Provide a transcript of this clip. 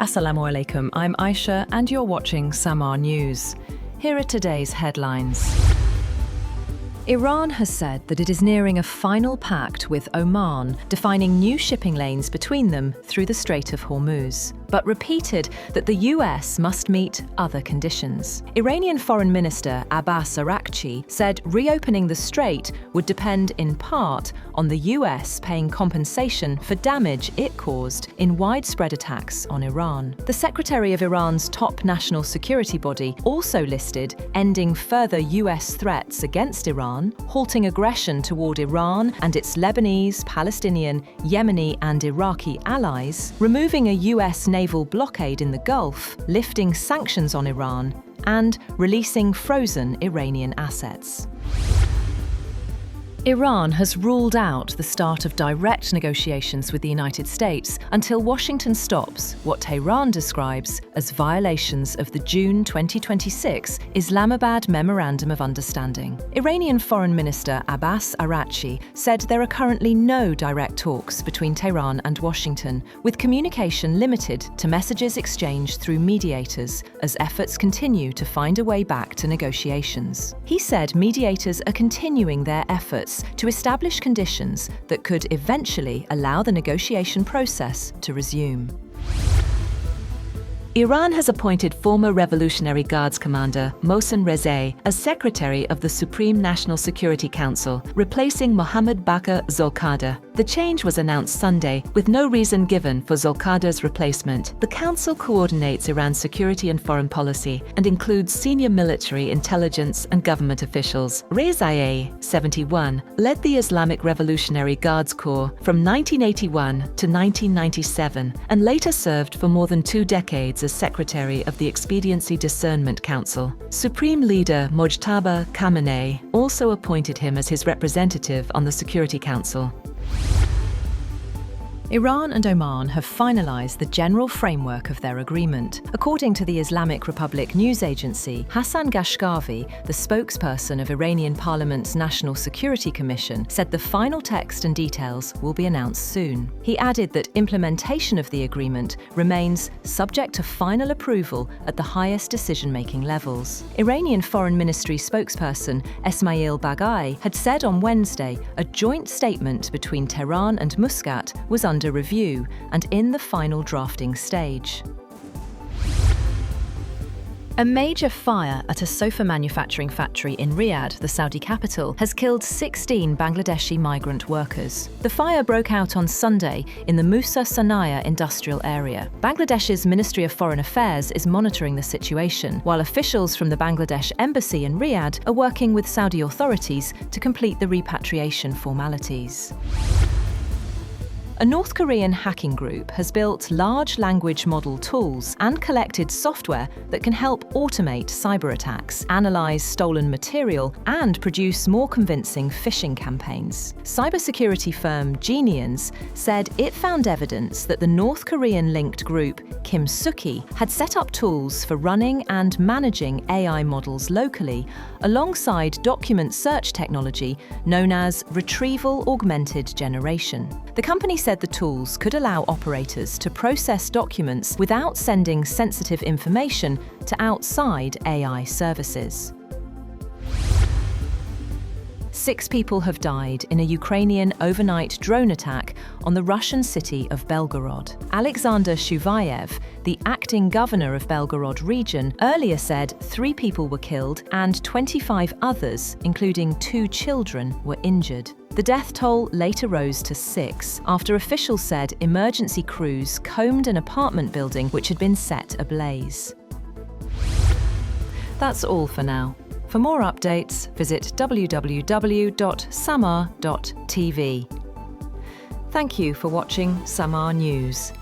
Assalamu alaikum, I'm Aisha and you're watching SAMAA News. Here are today's headlines. Iran has said that it is nearing a final pact with Oman, defining new shipping lanes between them through the Strait of Hormuz, but repeated that the US must meet other conditions. Iranian Foreign Minister Abbas Araghchi said reopening the strait would depend in part on the US paying compensation for damage it caused in widespread attacks on Iran. The Secretary of Iran's top national security body also listed ending further US threats against Iran, halting aggression toward Iran and its Lebanese, Palestinian, Yemeni and Iraqi allies, removing a US naval blockade in the Gulf, lifting sanctions on Iran, and releasing frozen Iranian assets. Iran has ruled out the start of direct negotiations with the United States until Washington stops what Tehran describes as violations of the June 2026 Islamabad Memorandum of Understanding. Iranian Foreign Minister Abbas Araghchi said there are currently no direct talks between Tehran and Washington, with communication limited to messages exchanged through mediators as efforts continue to find a way back to negotiations. He said mediators are continuing their efforts to establish conditions that could eventually allow the negotiation process to resume. Iran has appointed former Revolutionary Guards commander Mohsen Rezai as Secretary of the Supreme National Security Council, replacing Mohammad Bakr Zolkadar. The change was announced Sunday, with no reason given for Zolkadar's replacement. The council coordinates Iran's security and foreign policy and includes senior military, intelligence and government officials. Rezai, 71, led the Islamic Revolutionary Guards Corps from 1981 to 1997 and later served for more than 2 decades as Secretary of the Expediency Discernment Council. Supreme Leader Mojtaba Khamenei also appointed him as his representative on the Security Council. Iran and Oman have finalized the general framework of their agreement. According to the Islamic Republic news agency, Hassan Ghashgavi, the spokesperson of Iranian Parliament's National Security Commission, said the final text and details will be announced soon. He added that implementation of the agreement remains subject to final approval at the highest decision-making levels. Iranian Foreign Ministry spokesperson Esmail Baghai had said on Wednesday a joint statement between Tehran and Muscat was under review and in the final drafting stage. A major fire at a sofa manufacturing factory in Riyadh, the Saudi capital, has killed 16 Bangladeshi migrant workers. The fire broke out on Sunday in the Musa Sanaya industrial area. Bangladesh's Ministry of Foreign Affairs is monitoring the situation, while officials from the Bangladesh embassy in Riyadh are working with Saudi authorities to complete the repatriation formalities. A North Korean hacking group has built large language model tools and collected software that can help automate cyber attacks, analyze stolen material, and produce more convincing phishing campaigns. Cybersecurity firm Genians said it found evidence that the North Korean-linked group Kimsuki had set up tools for running and managing AI models locally, alongside document search technology known as retrieval augmented generation. The company said the tools could allow operators to process documents without sending sensitive information to outside AI services. 6 people have died in a Ukrainian overnight drone attack on the Russian city of Belgorod. Alexander Shuvayev, the acting governor of Belgorod region, earlier said 3 people were killed and 25 others, including 2 children, were injured. The death toll later rose to 6 after officials said emergency crews combed an apartment building which had been set ablaze. That's all for now. For more updates, visit www.samaa.tv. Thank you for watching SAMAA News.